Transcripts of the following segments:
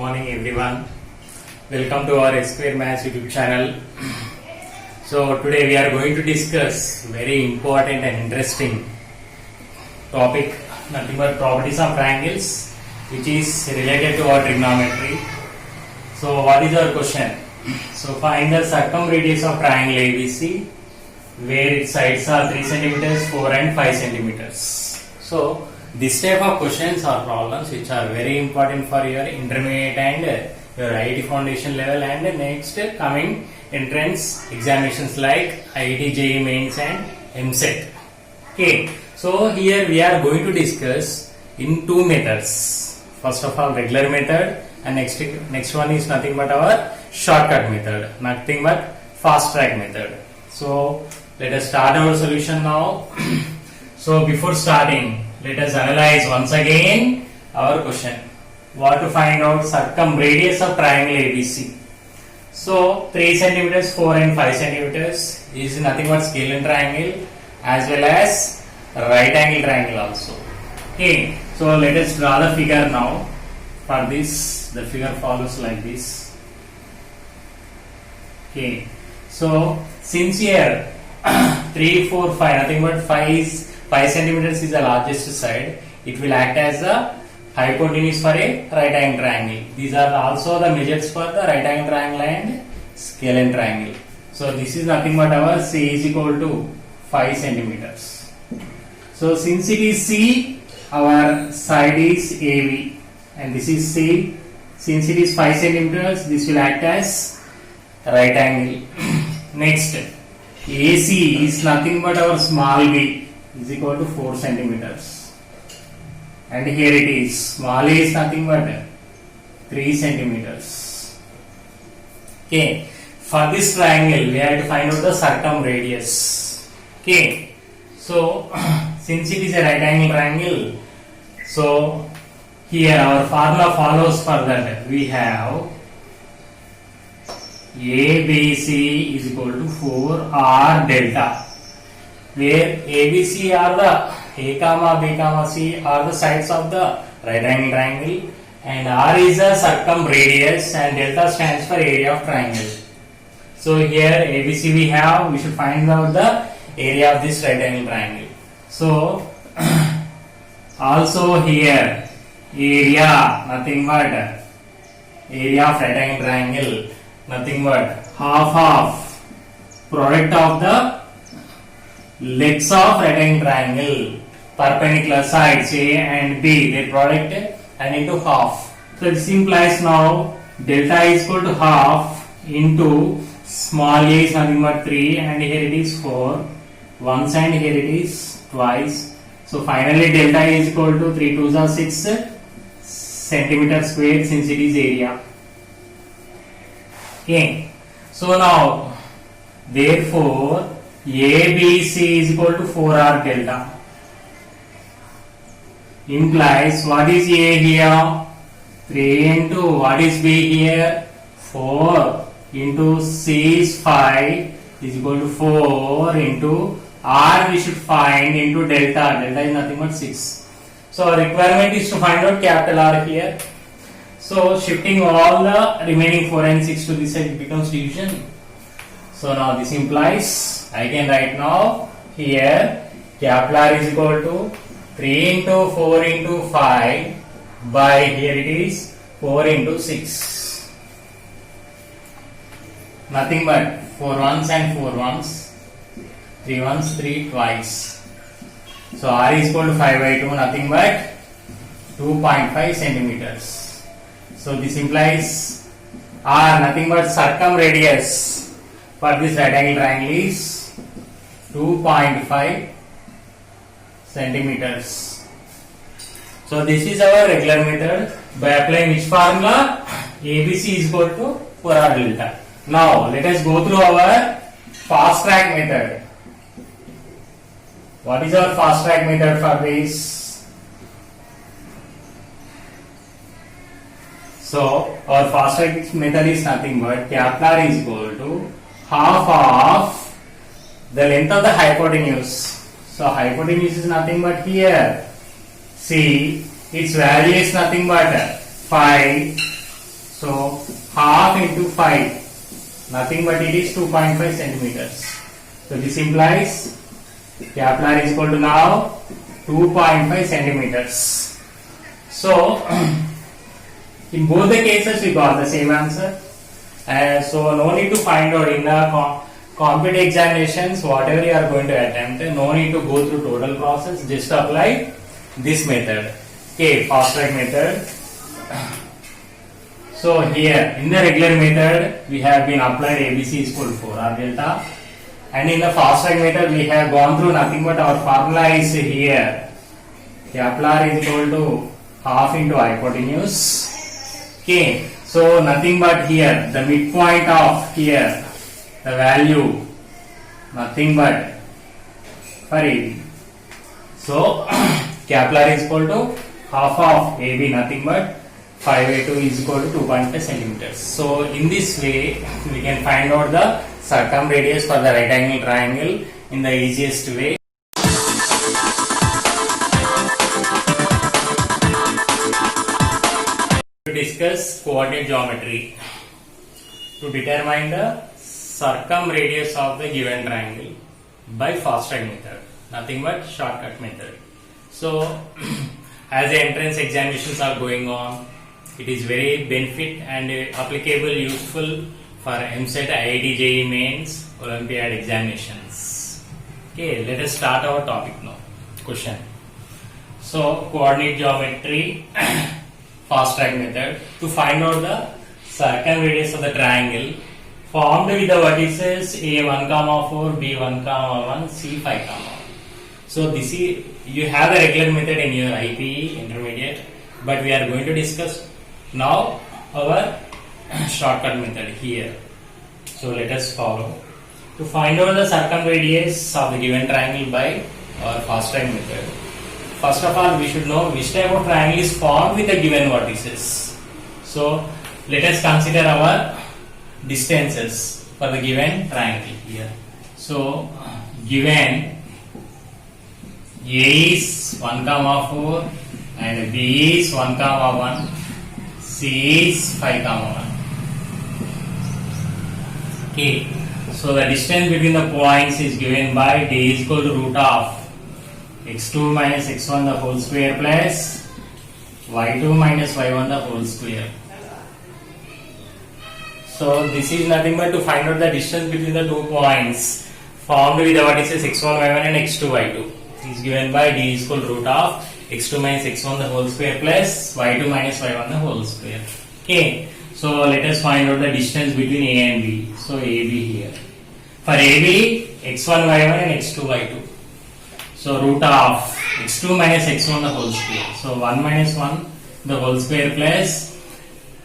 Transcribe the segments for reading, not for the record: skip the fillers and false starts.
morning everyone. Welcome to our Square Maths YouTube channel. So today we are going to discuss very important and interesting topic, nothing but properties of triangles, which is related to our trigonometry. So what is our question? So find the circumradius of triangle ABC where its sides are 3 centimeters, 4 and 5 centimeters. So this type of questions or problems which are very important for your intermediate and your IIT foundation level and next coming entrance examinations like IIT JEE mains and MSET. Okay, so here we are going to discuss in two methods. First of all, regular method, and next one is nothing but our shortcut method, nothing but fast track method. So let us start our solution now. So before starting, let us analyze once again our question. What to find out circumradius of triangle ABC. So 3 centimeters, 4 and 5 centimeters is nothing but scalene triangle as well as right angle triangle also. Okay, so let us draw the figure now. For this, the figure follows like this. Okay, so since here 3, 4, 5, nothing but 5 centimeters is the largest side, it will act as the hypotenuse for a right angle triangle. These are also the measures for the right angle triangle and scalene triangle. So this is nothing but our C is equal to 5 centimeters. So since it is C, our side is AB and this is C. Since it is 5 centimeters, this will act as right angle. Next, AC is nothing but our small b is equal to 4 centimeters. And here it is, small a is nothing but 3 centimeters. Okay, for this triangle we have to find out the circumradius. Okay, so since it is a right angle triangle, so here our formula follows for that. We have ABC is equal to 4R delta, where ABC are the A comma B comma C are the sides of the right angle triangle and R is the circumradius and delta stands for area of triangle. So here ABC we should find out the area of this right angle triangle. So also here area nothing but area of right angle triangle nothing but half of product of the legs of right angle triangle, perpendicular sides A and B, their product and into half. So this implies now delta is equal to half into small a is nothing but 3 and here it is 4 once and here it is twice. So finally delta is equal to 3 2s are 6 centimeter squared since it is area. Okay, so now therefore ABC is equal to 4R delta implies what is A here? 3 into what is B here? 4 into C is 5 is equal to 4 into R we should find into delta. Delta is nothing but 6. So our requirement is to find out capital R here. So shifting all the remaining 4 and 6 to this side, it becomes division. So now this implies I can write now here capital R is equal to 3 into 4 into 5 by here it is 4 into 6. Nothing but 4 ones and 4 ones, 3 ones, 3 twice. So R is equal to 5 by 2, nothing but 2.5 centimeters. So this implies R nothing but circumradius for this right angle triangle is 2.5 centimeters. So this is our regular method by applying which formula? ABC is equal to 4R delta. Now let us go through our fast track method. What is our fast track method for this? So our fast track method is nothing but capital R is equal to half of the length of the hypotenuse. So hypotenuse is nothing but here. See, its value is nothing but 5 So half into 5, nothing but it is 2.5 centimeters. So this implies Kepler is equal to now 2.5 centimeters. So in both the cases we got the same answer. So no need to find out in the competitive examinations, whatever you are going to attempt, no need to go through total process, just apply this method. Okay, fast track method. So here in the regular method we have been applied ABC is equal to 4R delta, and in the fast track method we have gone through nothing but our formula is here. Kepler is equal to half into hypotenuse. Okay, so nothing but here the midpoint of here the value nothing but for AB. So Kepler is equal to half of AB, nothing but 5A2 is equal to 2.5 centimeters. So in this way we can find out the circumradius for the right angle triangle in the easiest way. To discuss coordinate geometry to determine the circumradius of the given triangle by fast track method, nothing but shortcut method. So as the entrance examinations are going on, it is very benefit and applicable, useful for MCET, IIT, JEE Mains, Olympiad examinations. Okay, let us start our topic now. Question. So coordinate geometry, fast track method to find out the circumradius of the triangle formed with the vertices A1, 4, B1, 1, C5, 1. So this is, you have the regular method in your IPE intermediate, but we are going to discuss now our shortcut method here. So let us follow. To find out the circumradius of the given triangle by our fast track method, first of all we should know which type of triangle is formed with the given vertices. So let us consider our distances for the given triangle here. So given A is 1, 4 and B is 1, 1, C is 5, 1. Okay, so the distance between the points is given by D is equal to root of x2 minus x1 the whole square plus y2 minus y1 the whole square. So this is nothing but to find out the distance between the 2 points formed with the vertices x1 y1 and x2 y2 is given by D is equal to root of x2 minus x1 the whole square plus y2 minus y1 the whole square. Okay, so let us find out the distance between A and B. So AB here. For AB, x1 y1 and x2 y2. So root of x2 minus x1 the whole square. So 1 minus 1 the whole square plus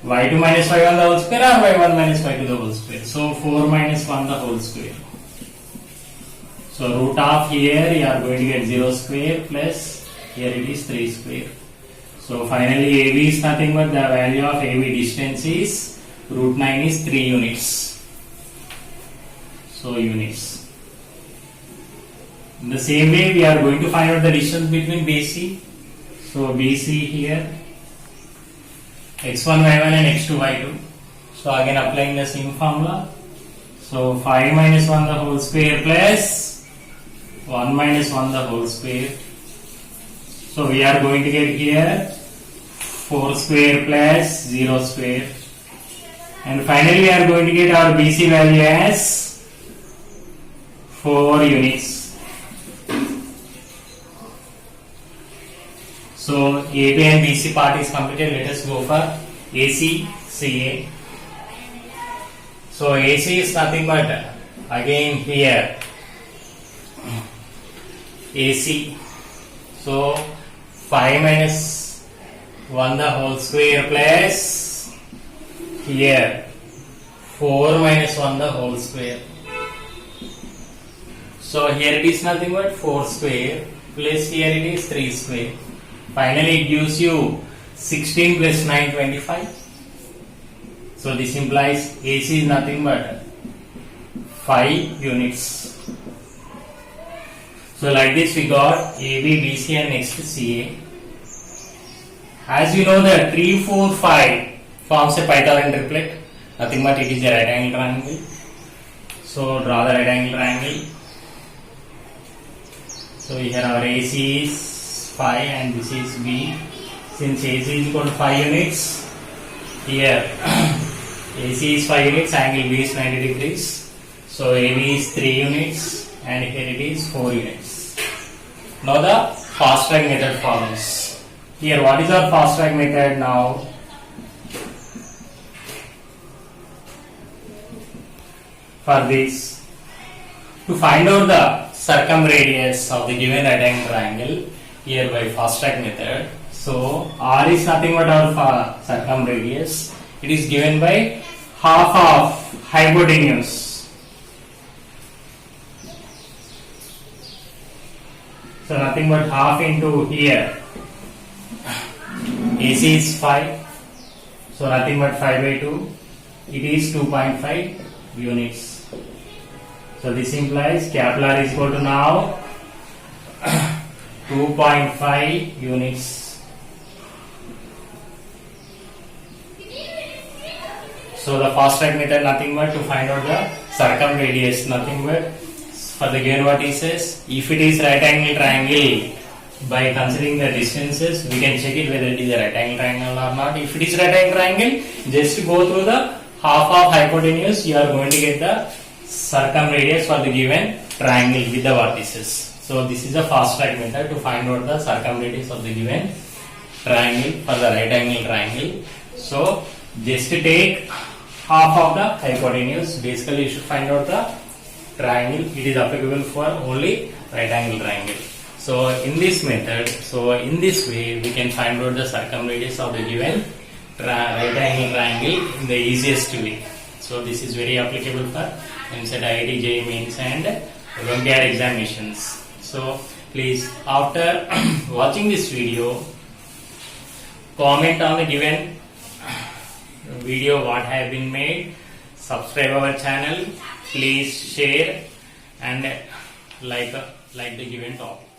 y2 minus y1 the whole square or y1 minus y2 the whole square. So 4 minus 1 the whole square. So root of here you are going to get 0 square plus here it is 3 square. So finally AB is nothing but the value of AB distance is root 9 is 3 units. So units. In the same way we are going to find out the distance between BC. So BC here x1 y1 and x2 y2. So again applying the same formula. So 5 minus 1 the whole square plus 1 minus 1 the whole square. So we are going to get here 4 square plus 0 square. And finally we are going to get our BC value as 4 units. So AB and BC part is completed. Let us go for AC, CA. So AC is nothing but again here AC. So 5 minus 1 the whole square plus here 4 minus 1 the whole square. So here it is nothing but 4 square plus here it is 3 square. Finally it gives you 16 plus 9, 25. So this implies AC is nothing but 5 units. So like this we got AB, BC and next CA. As you know that 3, 4, 5 forms a Pythagorean triplet. Nothing but it is a right angle triangle. So draw the right angle triangle. So here our AC is 5 and this is B. Since AC is equal to 5 units, here AC is 5 units, angle B is 90 degrees. So AB is 3 units and here it is 4 units. Now the fast track method follows. Here what is our fast track method now? For this, to find out the circumradius of the given right angle triangle, here by fast track method. So R is nothing but our circumradius. It is given by half of hypotenuse. So nothing but half into here. AC is 5. So nothing but 5 by 2. It is 2.5 units. So this implies capital R is equal to now 2.5 units. So the fast track method nothing but to find out the circumradius, nothing but for the given what he says, if it is right angle triangle, by considering the distances we can check it whether it is a right angle triangle or not. If it is right angle triangle, just go through the half of hypotenuse, you are going to get the circumradius for the given triangle with the vertices. So this is a fast track method to find out the circumradius of the given triangle for the right angle triangle. So just to take half of the hypotenuse, basically you should find out the triangle. It is applicable for only right angle triangle. So in this method, in this way we can find out the circumradius of the given right angle triangle in the easiest way. So this is very applicable for MCET, IIT, JEE Mains and Olympiad examinations. So please, after watching this video, comment on the given video what have been made, subscribe our channel, please share and like the given topic.